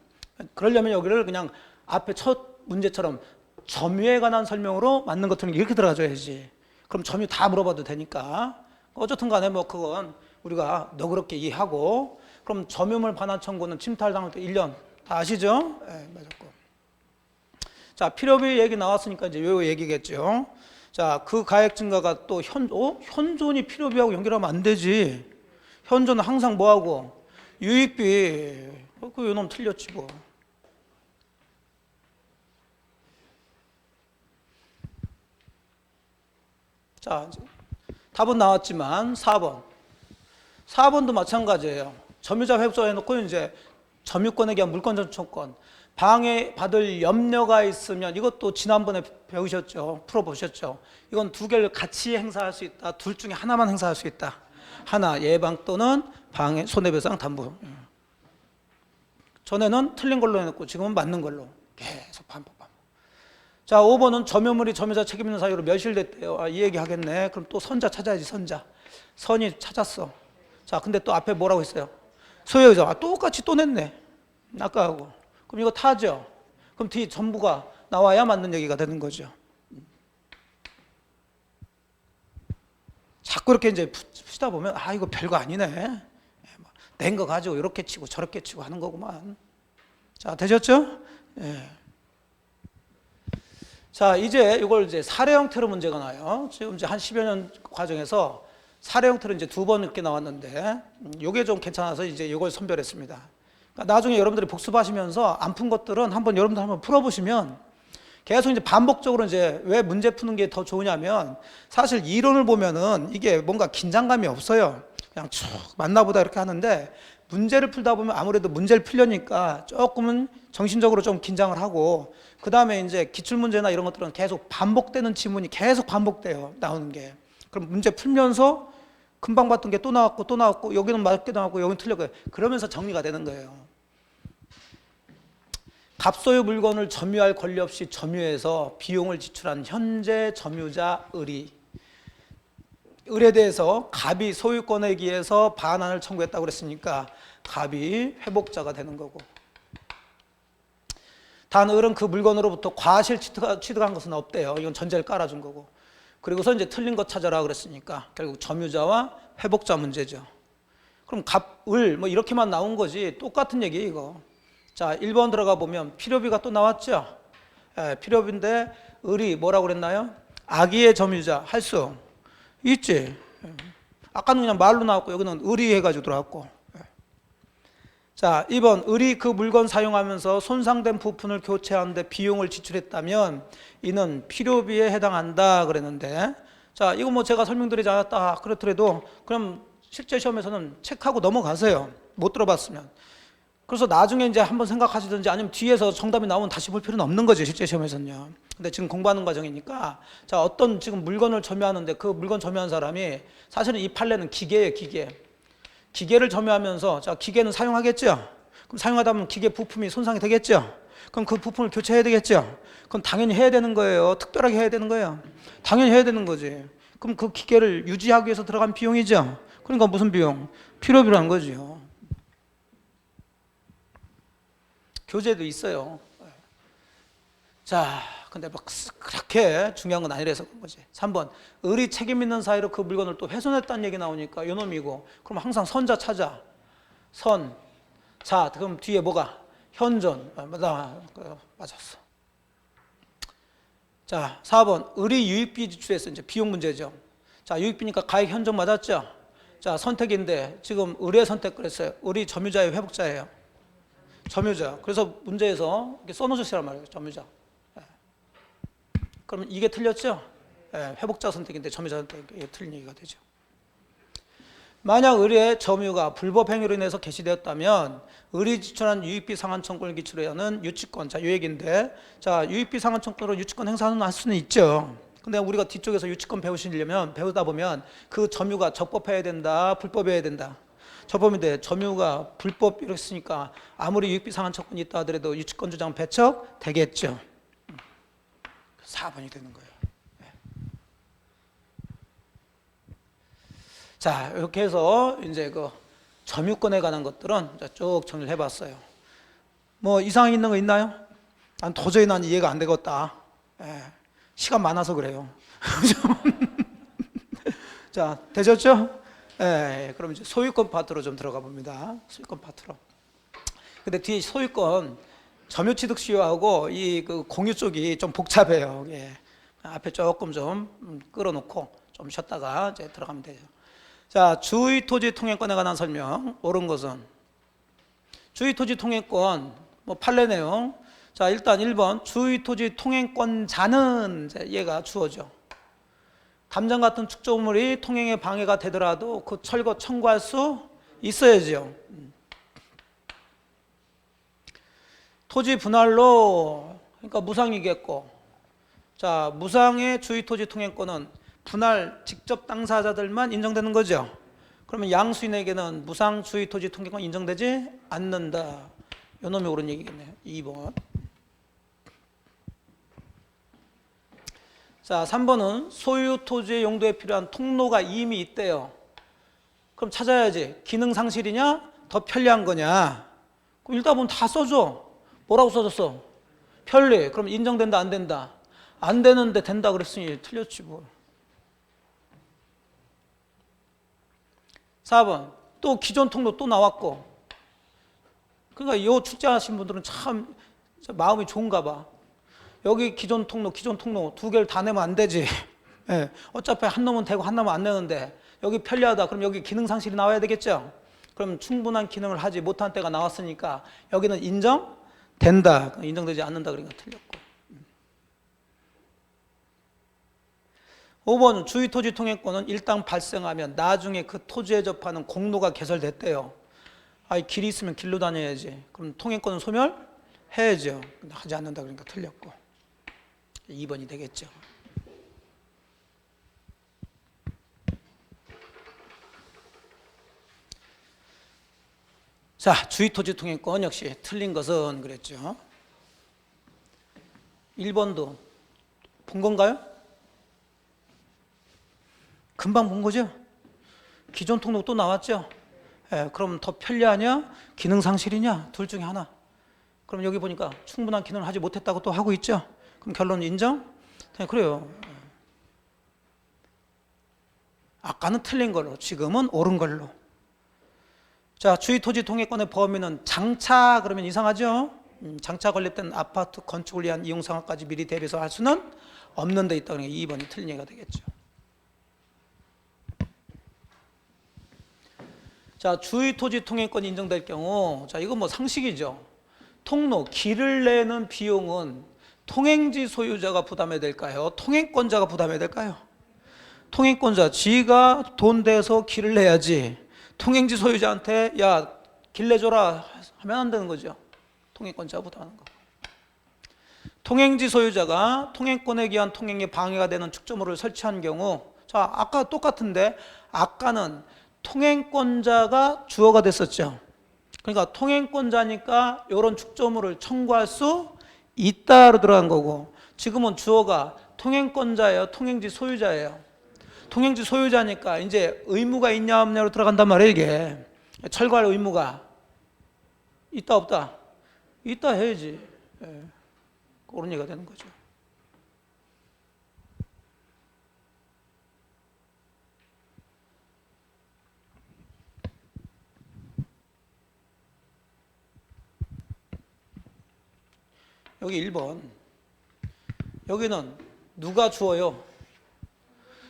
그러려면 여기를 그냥 앞에 첫 문제처럼 점유에 관한 설명으로 맞는 것들은 이렇게 들어가줘야지. 그럼 점유 다 물어봐도 되니까. 어쨌든 간에 뭐 그건 우리가 너그럽게 이해하고 그럼 점유물 반환 청구는 침탈당할 때 1년 다 아시죠? 네, 맞았고. 자, 필요비 얘기 나왔으니까 이제 요 얘기겠죠. 자, 그 가액 증가가 또 현존이 필요비하고 연결하면 안 되지. 현존은 항상 뭐하고? 유익비. 그 요놈 틀렸지 뭐. 자, 답은 나왔지만 4번. 4번도 마찬가지예요. 점유자 회복자 해놓고 이제 점유권에 대한 물권적 청권. 방해받을 염려가 있으면 이것도 지난번에 배우셨죠. 풀어보셨죠. 이건 두 개를 같이 행사할 수 있다. 둘 중에 하나만 행사할 수 있다. 하나 예방 또는 방해 손해배상 담보. 전에는 틀린 걸로 해놓고 지금은 맞는 걸로 계속 반복. 자, 5번은 점유물이 점유자 책임 있는 사유로 멸실됐대요. 이 얘기 하겠네. 그럼 또 선자 찾아야지, 선자. 선이 찾았어. 자, 근데 또 앞에 뭐라고 했어요? 소유자. 똑같이 또 냈네. 아까하고. 그럼 이거 타죠? 그럼 뒤 전부가 나와야 맞는 얘기가 되는 거죠. 자꾸 이렇게 이제 푸시다 보면, 이거 별거 아니네. 낸 거 가지고 이렇게 치고 저렇게 치고 하는 거구만. 자, 되셨죠? 예. 자, 이걸 이제 사례 형태로 문제가 나요. 지금 이제 한 10여 년 과정에서 사례 형태로 이제 2번 이렇게 나왔는데, 요게 좀 괜찮아서 이제 이걸 선별했습니다. 그러니까 나중에 여러분들이 복습하시면서 안 푼 것들은 여러분들 한번 풀어보시면 계속 이제 반복적으로 이제 왜 문제 푸는 게 더 좋으냐면 사실 이론을 보면은 이게 뭔가 긴장감이 없어요. 그냥 쭉 만나보다 이렇게 하는데 문제를 풀다 보면 아무래도 문제를 풀려니까 조금은 정신적으로 좀 긴장을 하고 그 다음에 이제 기출문제나 이런 것들은 계속 반복되는 지문이 계속 반복돼요. 나오는 게. 그럼 문제 풀면서 금방 봤던 게 또 나왔고 여기는 맞게 나왔고 여기는 틀렸고 그러면서 정리가 되는 거예요. 갑소유 물건을 점유할 권리 없이 점유해서 비용을 지출한 현재 점유자 의리. 을에 대해서 갑이 소유권에 기해서 반환을 청구했다고 그랬으니까 갑이 회복자가 되는 거고 단 을은 그 물건으로부터 과실 취득한 것은 없대요. 이건 전제를 깔아준 거고 그리고서 이제 틀린 것 찾아라 그랬으니까 결국 점유자와 회복자 문제죠. 그럼 갑, 을 뭐 이렇게만 나온 거지 똑같은 얘기예요 이거. 자, 1번 들어가 보면 필요비가 또 나왔죠. 필요비인데 을이 뭐라고 그랬나요? 악의의 점유자 할 수 있지. 아까는 그냥 말로 나왔고 여기는 을이 해가지고 들어왔고. 자, 2번 을이 그 물건 사용하면서 손상된 부품을 교체하는데 비용을 지출했다면 이는 필요비에 해당한다 그랬는데 자, 이거 뭐 제가 설명드리지 않았다 그렇더라도 그럼 실제 시험에서는 체크하고 넘어가세요. 못 들어봤으면. 그래서 나중에 이제 한번 생각하시든지 아니면 뒤에서 정답이 나오면 다시 볼 필요는 없는 거죠, 실제 시험에서는요. 근데 지금 공부하는 과정이니까, 자, 어떤 지금 물건을 점유하는데 그 물건 점유한 사람이 사실은 이 판례는 기계예요, 기계. 기계를 점유하면서, 자, 기계는 사용하겠죠? 그럼 사용하다 보면 기계 부품이 손상이 되겠죠? 그럼 그 부품을 교체해야 되겠죠? 그럼 당연히 해야 되는 거예요? 특별하게 해야 되는 거예요? 당연히 해야 되는 거지. 그럼 그 기계를 유지하기 위해서 들어간 비용이죠? 그러니까 무슨 비용? 필요비라는 거죠. 교재도 있어요. 자, 근데 막 그렇게 중요한 건 아니라서 그런 거지. 3번, 의리 책임 있는 사이로 그 물건을 또 훼손했다는 얘기 나오니까 요놈이고, 그럼 항상 선자 찾아. 선. 자, 그럼 뒤에 뭐가? 현존. 맞았어. 자, 4번, 의리 유익비 지출에서 이제 비용 문제죠. 자, 유익비니까 가액 현존 맞았죠? 자, 선택인데 지금 의뢰 선택을 했어요. 의리 점유자예요, 회복자예요? 점유자. 그래서 문제에서 이렇게 써놓으셨란 말이에요. 점유자. 그러면 이게 틀렸죠? 회복자 선택인데 점유자 선택, 이게 틀린 얘기가 되죠. 만약 의뢰의 점유가 불법 행위로 인해서 개시되었다면 의뢰 지출한 유익비 상환 청구를 기초로 하는 유치권. 자, 이 얘기인데, 자, 유익비 상환 청구로 유치권 행사는 할 수는 있죠. 근데 우리가 뒤쪽에서 유치권 배우다 보면 그 점유가 적법해야 된다, 불법해야 된다. 적법인데 점유가 불법 이렇게 쓰니까 아무리 유익비 상환 청구권이 있다 하더라도 유치권 주장 배척 되겠죠. 4번이 되는 거예요. 자, 이렇게 해서 이제 그 점유권에 관한 것들은 쭉 정리를 해봤어요. 뭐 이상 있는 거 있나요? 난 도저히 난 이해가 안 되겠다. 시간 많아서 그래요. 자, 되셨죠? 그럼 이제 소유권 파트로 좀 들어가 봅니다. 소유권 파트로. 근데 뒤에 소유권 점유취득 시효하고 이 그 공유 쪽이 좀 복잡해요. 앞에 조금 좀 끌어놓고 좀 쉬었다가 이제 들어가면 되죠. 자, 주의 토지 통행권에 관한 설명. 옳은 것은 주의 토지 통행권 뭐 판례 내용. 자, 일단 1번 주의 토지 통행권자는 얘가 주어죠. 담장 같은 축조물이 통행에 방해가 되더라도 그 철거 청구할 수 있어야죠. 토지 분할로 그러니까 무상이겠고, 자, 무상의 주의 토지 통행권은 분할 직접 당사자들만 인정되는 거죠. 그러면 양수인에게는 무상 주의 토지 통행권 인정되지 않는다. 요놈이 옳은 얘기겠네요. 2번. 자, 3번은 소유 토지의 용도에 필요한 통로가 이미 있대요. 그럼 찾아야지. 기능 상실이냐? 더 편리한 거냐? 그럼 읽다 보면 다 써줘. 뭐라고 써줬어? 편리. 그럼 인정된다, 안 된다? 안 되는데 된다 그랬으니 틀렸지 뭘. 4번. 또 기존 통로 또 나왔고. 그러니까 이 출제하신 분들은 참 마음이 좋은가 봐. 여기 기존 통로 두 개를 다 내면 안 되지. 어차피 한 놈은 되고 한 놈은 안 내는데 여기 편리하다. 그럼 여기 기능 상실이 나와야 되겠죠. 그럼 충분한 기능을 하지 못한 때가 나왔으니까 여기는 인정된다. 인정되지 않는다 그러니까 틀렸고. 5번 주의 토지 통행권은 일당 발생하면 나중에 그 토지에 접하는 공로가 개설됐대요. 길이 있으면 길로 다녀야지. 그럼 통행권은 소멸해야죠. 근데 하지 않는다 그러니까 틀렸고. 2번이 되겠죠. 자, 주의 토지 통행권 역시 틀린 것은 그랬죠. 1번도 본 건가요? 금방 본 거죠? 기존 통로 또 나왔죠? 그럼 더 편리하냐? 기능 상실이냐? 둘 중에 하나. 그럼 여기 보니까 충분한 기능을 하지 못했다고 또 하고 있죠? 그럼 결론 인정? 그래요. 아까는 틀린 걸로, 지금은 옳은 걸로. 자, 주의 토지 통행권의 범위는 장차 그러면 이상하죠? 장차 건립된 아파트 건축을 위한 이용 상황까지 미리 대비해서 할 수는 없는 데 있다. 그러니까 2번이 틀린 얘기가 되겠죠. 자, 주의 토지 통행권이 인정될 경우, 자, 이건 뭐 상식이죠. 통로, 길을 내는 비용은 통행지 소유자가 부담해야 될까요? 통행권자가 부담해야 될까요? 통행권자, 지가 돈 대서 길을 내야지. 통행지 소유자한테 야, 길내줘라 하면 안 되는 거죠. 통행권자가 부담하는 거. 통행지 소유자가 통행권에 기한 통행에 방해가 되는 축조물을 설치한 경우, 자, 아까 똑같은데 아까는 통행권자가 주어가 됐었죠. 그러니까 통행권자니까 이런 축조물을 청구할 수 있다로 들어간 거고, 지금은 주어가 통행권자예요, 통행지 소유자예요. 통행지 소유자니까 이제 의무가 있냐 없냐로 들어간단 말이에요. 이게 철거할 의무가 있다 없다? 있다 해야지. 예. 그런 얘기가 되는 거죠. 여기 1번. 여기는 누가 주어요?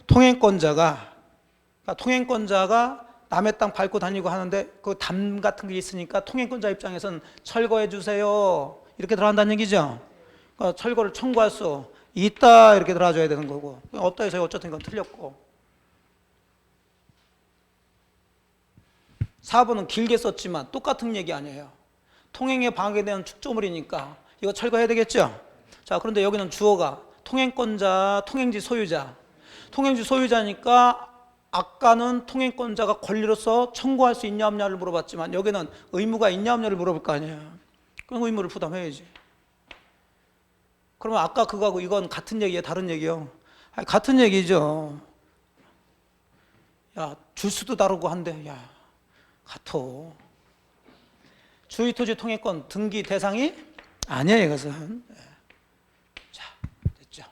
통행권자가. 그러니까 통행권자가 남의 땅 밟고 다니고 하는데 그 담 같은 게 있으니까 통행권자 입장에서는 철거해 주세요 이렇게 들어간다는 얘기죠. 그러니까 철거를 청구할 수 있다 이렇게 들어줘야 되는 거고, 없다 해서 어쨌든 이건 틀렸고. 4번은 길게 썼지만 똑같은 얘기 아니에요. 통행에 방해되는 축조물이니까 이거 철거해야 되겠죠. 자, 그런데 여기는 주어가 통행권자, 통행지 소유자. 통행지 소유자니까 아까는 통행권자가 권리로서 청구할 수 있냐 없냐를 물어봤지만 여기는 의무가 있냐 없냐를 물어볼 거 아니에요. 그럼 의무를 부담해야지. 그러면 아까 그거하고 이건 같은 얘기야, 다른 얘기요? 아니, 같은 얘기죠. 야, 줄 수도 다르고 한데, 야, 같아. 주의토지 통행권 등기 대상이 아니에요, 이것은. 자, 됐죠.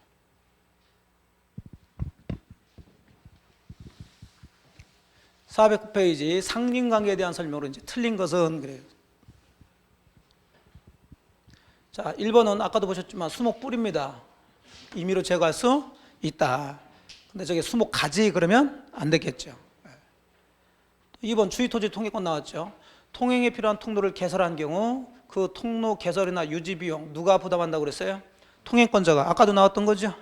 409페이지 상린관계에 대한 설명으로 이제 틀린 것은 그래요. 자, 1번은 아까도 보셨지만 수목 뿌리입니다. 임의로 제거할 수 있다. 근데 저게 수목 가지 그러면 안 되겠죠. 2번 주의토지 통행권 나왔죠. 통행에 필요한 통로를 개설한 경우 그 통로 개설이나 유지 비용 누가 부담한다고 그랬어요? 통행권자가. 아까도 나왔던 거죠.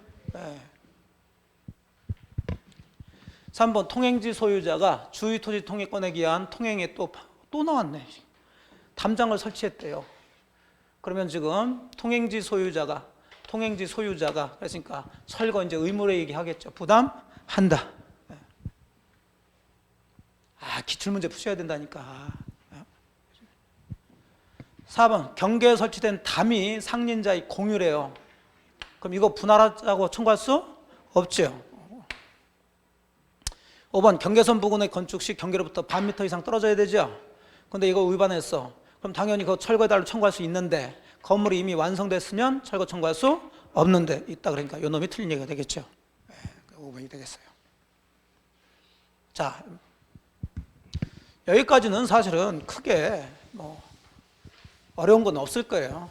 3번 통행지 소유자가 주의토지 통행권에 기한 통행에 또 나왔네. 담장을 설치했대요. 그러면 지금 통행지 소유자가 그랬으니까 철거 이제 의무로 얘기하겠죠. 부담한다. 아, 기출문제 푸셔야 된다니까. 4번 경계에 설치된 담이 상린자의 공유래요. 그럼 이거 분할하자고 청구할 수 없죠. 5번 경계선 부근의 건축 시 경계로부터 반 미터 이상 떨어져야 되죠. 근데 이거 위반했어. 그럼 당연히 그거 철거해달라고 청구할 수 있는데 건물이 이미 완성됐으면 철거 청구할 수 없는데 있다. 그러니까 요 놈이 틀린 얘기가 되겠죠. 5번이 되겠어요. 자, 여기까지는 사실은 크게 뭐 어려운 건 없을 거예요.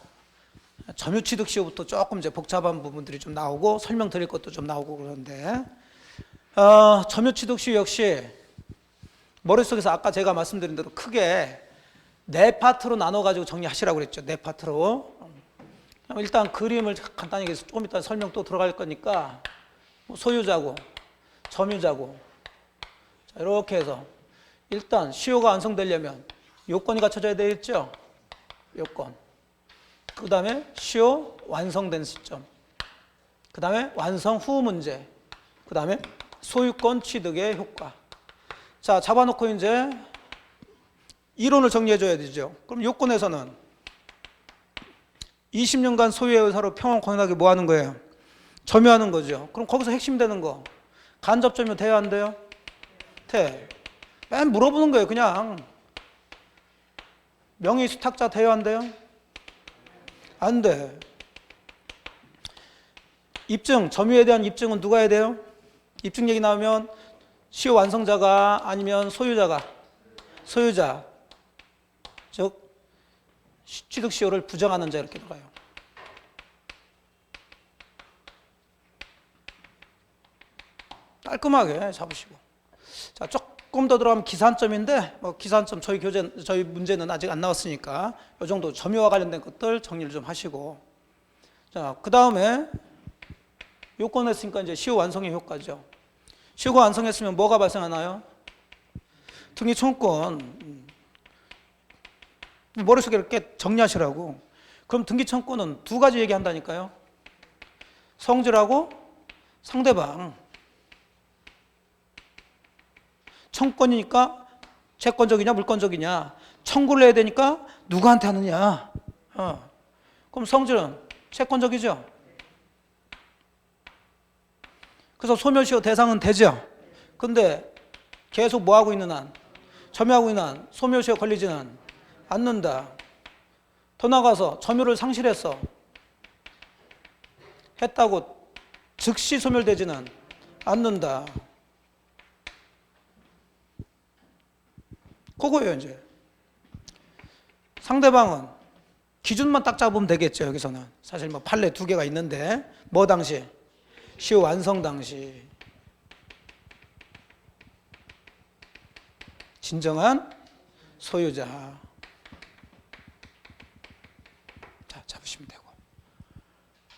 점유취득시효부터 조금 이제 복잡한 부분들이 좀 나오고 설명드릴 것도 좀 나오고 그런데 점유취득시효 역시 머릿속에서 아까 제가 말씀드린 대로 크게 네 파트로 나눠가지고 정리하시라고 그랬죠. 네 파트로. 일단 그림을 간단히 해서 조금 이따 설명 또 들어갈 거니까 소유자고 점유자고 자, 이렇게 해서 일단 시효가 완성되려면 요건이 갖춰져야 되겠죠. 요건. 그 다음에 시효 완성된 시점. 그 다음에 완성 후 문제. 그 다음에 소유권 취득의 효과. 자, 잡아놓고 이제 이론을 정리해줘야 되죠. 그럼 요건에서는 20년간 소유의 의사로 평온 권한하게 뭐 하는 거예요? 점유하는 거죠. 그럼 거기서 핵심 되는 거. 간접 점유 돼야 안 돼요? 돼. 맨 물어보는 거예요. 그냥. 명의 수탁자 돼야 안 돼요? 안 돼. 입증, 점유에 대한 입증은 누가 해야 돼요? 입증 얘기 나오면 시효 완성자가 아니면 소유자가. 소유자. 즉 취득시효를 부정하는 자 이렇게 들어가요. 깔끔하게 잡으시고. 자, 조금 더 들어가면 기산점인데 뭐 기산점 저희 문제는 아직 안 나왔으니까 이 정도 점유와 관련된 것들 정리를 좀 하시고. 자, 그 다음에 요건 했으니까 이제 시효 완성의 효과죠. 시효가 완성했으면 뭐가 발생하나요? 등기 청구권. 머릿속에 이렇게 정리하시라고. 그럼 등기청구는 두 가지 얘기한다니까요. 성질하고 상대방. 청구권이니까 채권적이냐 물권적이냐. 청구를 해야 되니까 누구한테 하느냐. 그럼 성질은 채권적이죠. 그래서 소멸시효 대상은 되죠. 근데 계속 뭐하고 있는 한, 점유하고 있는 한 소멸시효 걸리지는 않는다. 더 나가서 점유를 상실했어. 했다고 즉시 소멸되지는 않는다. 그거예요, 이제. 상대방은 기준만 딱 잡으면 되겠죠, 여기서는. 사실 뭐 판례 두 개가 있는데, 뭐 당시? 시효 완성 당시. 진정한 소유자. 자, 잡으시면 되고.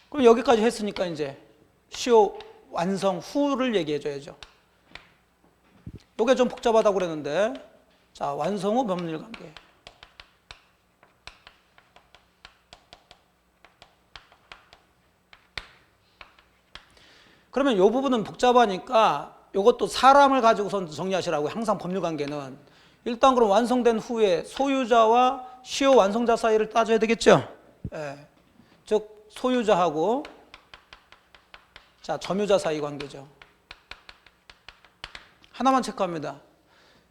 그럼 여기까지 했으니까 이제 시효 완성 후를 얘기해 줘야죠. 이게 좀 복잡하다고 그랬는데, 자, 완성 후 법률 관계. 그러면 이 부분은 복잡하니까 이것도 사람을 가지고선 정리하시라고. 항상 법률 관계는 일단 그럼 완성된 후에 소유자와 시효 완성자 사이를 따져야 되겠죠. 예. 즉 소유자하고 자 점유자 사이 관계죠. 하나만 체크합니다.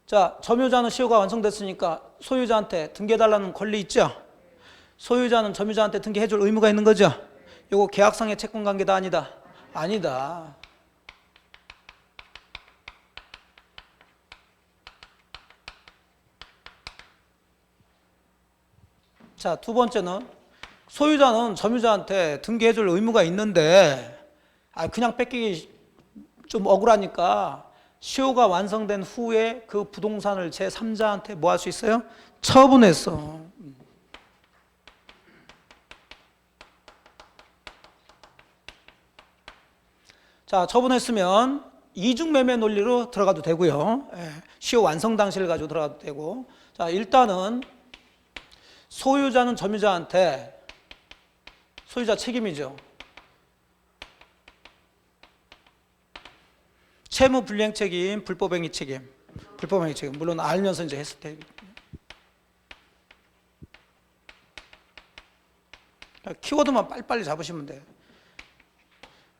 자, 점유자는 시효가 완성됐으니까 소유자한테 등기해달라는 권리 있죠. 소유자는 점유자한테 등기해줄 의무가 있는 거죠. 이거 계약상의 채권 관계다 아니다? 아니다. 자, 두 번째는 소유자는 점유자한테 등기해줄 의무가 있는데 그냥 뺏기기 좀 억울하니까 시효가 완성된 후에 그 부동산을 제3자한테 뭐 할 수 있어요? 처분했어. 자, 처분했으면 이중매매 논리로 들어가도 되고요. 시효 완성 당시를 가지고 들어가도 되고. 자, 일단은 소유자는 점유자한테 소유자 책임이죠. 채무 불이행 책임, 불법행위 책임. 불법행위 책임. 물론 알면서 이제 했을 때. 키워드만 빨리빨리 잡으시면 돼요.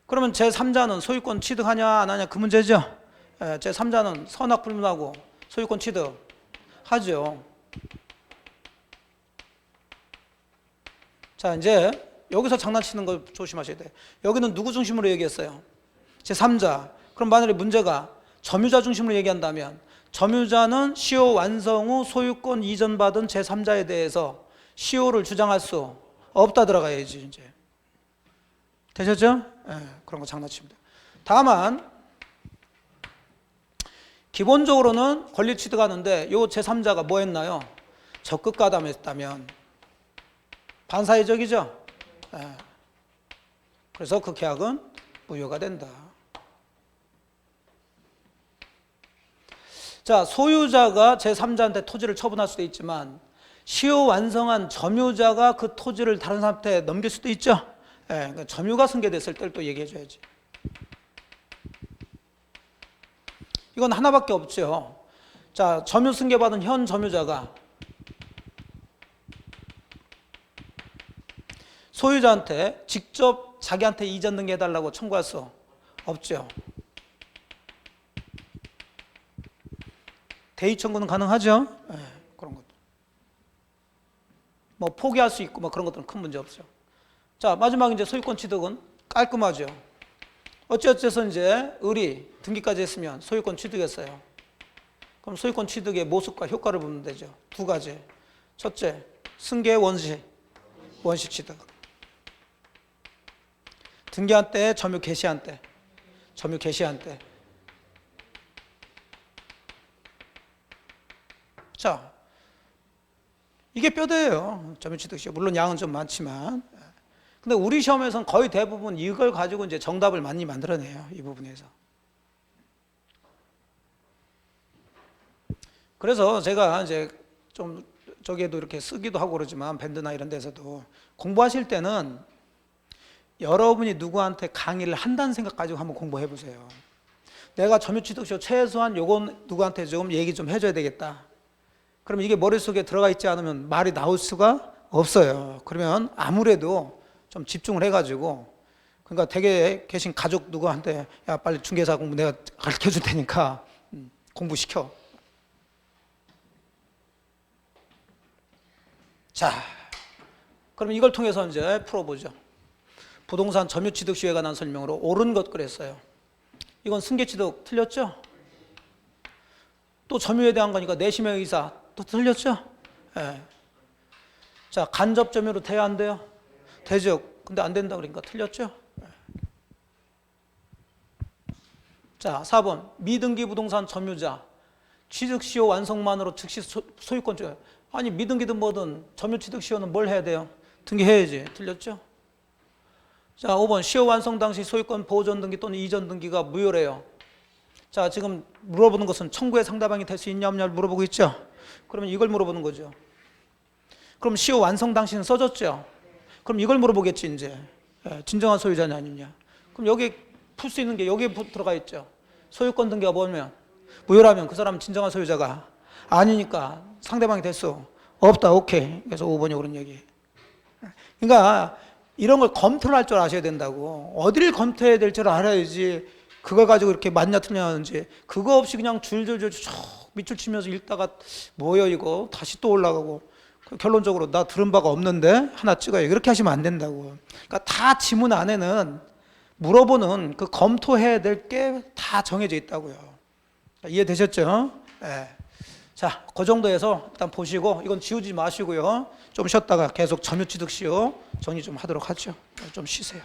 그러면 제3자는 소유권 취득하냐 안 하냐 그 문제죠. 제3자는 선악 불문하고 소유권 취득하죠. 자, 이제 여기서 장난치는 거 조심하셔야 돼요. 여기는 누구 중심으로 얘기했어요? 제3자. 그럼 만약에 문제가 점유자 중심으로 얘기한다면 점유자는 시효 완성 후 소유권 이전받은 제3자에 대해서 시효를 주장할 수 없다 들어가야지 이제. 되셨죠? 그런 거 장난칩니다. 다만 기본적으로는 권리 취득하는데 요 제3자가 뭐 했나요? 적극 가담했다면 반사회적이죠? 그래서 그 계약은 무효가 된다. 자, 소유자가 제3자한테 토지를 처분할 수도 있지만 시효 완성한 점유자가 그 토지를 다른 사람한테 넘길 수도 있죠. 그러니까 점유가 승계됐을 때를 또 얘기해 줘야지. 이건 하나밖에 없죠. 자, 점유 승계받은 현 점유자가 소유자한테 직접 자기한테 이전 등기해달라고 청구할 수 없죠. 대의 청구는 가능하죠. 그런 것도. 뭐 포기할 수 있고 뭐 그런 것들은 큰 문제 없죠. 자, 마지막 이제 소유권 취득은 깔끔하죠. 어찌어찌해서 이제 을이 등기까지 했으면 소유권 취득했어요. 그럼 소유권 취득의 모습과 효과를 보면 되죠. 두 가지. 첫째, 승계 원시 취득. 등기한 때, 점유 개시한 때. 점유 개시한 때. 자, 이게 뼈대예요. 점유 취득 시효. 물론 양은 좀 많지만. 근데 우리 시험에서는 거의 대부분 이걸 가지고 이제 정답을 많이 만들어내요. 이 부분에서. 그래서 제가 이제 좀 저기에도 이렇게 쓰기도 하고 그러지만 밴드나 이런 데서도 공부하실 때는 여러분이 누구한테 강의를 한다는 생각 가지고 한번 공부해 보세요. 내가 점유취득시효 최소한 요건 누구한테 좀 얘기 좀 해줘야 되겠다. 그럼 이게 머릿속에 들어가 있지 않으면 말이 나올 수가 없어요. 그러면 아무래도 좀 집중을 해가지고, 그러니까 댁에 계신 가족 누구한테 야 빨리 중개사 공부 내가 가르쳐 줄 테니까 공부시켜. 자, 그럼 이걸 통해서 이제 풀어보죠. 부동산 점유취득시효에 관한 설명으로 옳은 것 그랬어요. 이건 승계취득 틀렸죠? 또 점유에 대한 거니까 내심의 의사 또 틀렸죠? 예. 자, 간접 점유로 돼야 안 돼요? 되죠. 근데 안 된다 그러니까 틀렸죠? 예. 자, 4번 미등기 부동산 점유자 취득시효 완성만으로 즉시 소유권 줘. 아니 미등기든 뭐든 점유취득시효는 뭘 해야 돼요? 등기해야지. 틀렸죠? 자, 5번 시효 완성 당시 소유권 보존 등기 또는 이전 등기가 무효래요. 자, 지금 물어보는 것은 청구의 상대방이 될 수 있냐 없냐를 물어보고 있죠. 그러면 이걸 물어보는 거죠. 그럼 시효 완성 당시는 써졌죠. 그럼 이걸 물어보겠지 이제. 진정한 소유자냐 아니냐. 그럼 여기 풀 수 있는 게 여기에 들어가 있죠. 소유권 등기가 뭐냐면 무효라면 그 사람은 진정한 소유자가 아니니까 상대방이 될 수 없다. 오케이. 그래서 5번이 옳은 얘기. 그러니까 이런 걸 검토를 할 줄 아셔야 된다고. 어디를 검토해야 될 줄 알아야지 그걸 가지고 이렇게 맞냐 틀냐는지 그거 없이 그냥 줄줄줄 쭉 밑줄 치면서 읽다가 뭐야 이거 다시 또 올라가고 결론적으로 나 들은 바가 없는데 하나 찍어요. 이렇게 하시면 안 된다고. 그러니까 다 지문 안에는 물어보는 그 검토해야 될 게 다 정해져 있다고요. 이해되셨죠? 네. 자, 그 정도에서 일단 보시고 이건 지우지 마시고요. 좀 쉬었다가 계속 점유취득시효 정리 좀 하도록 하죠. 좀 쉬세요.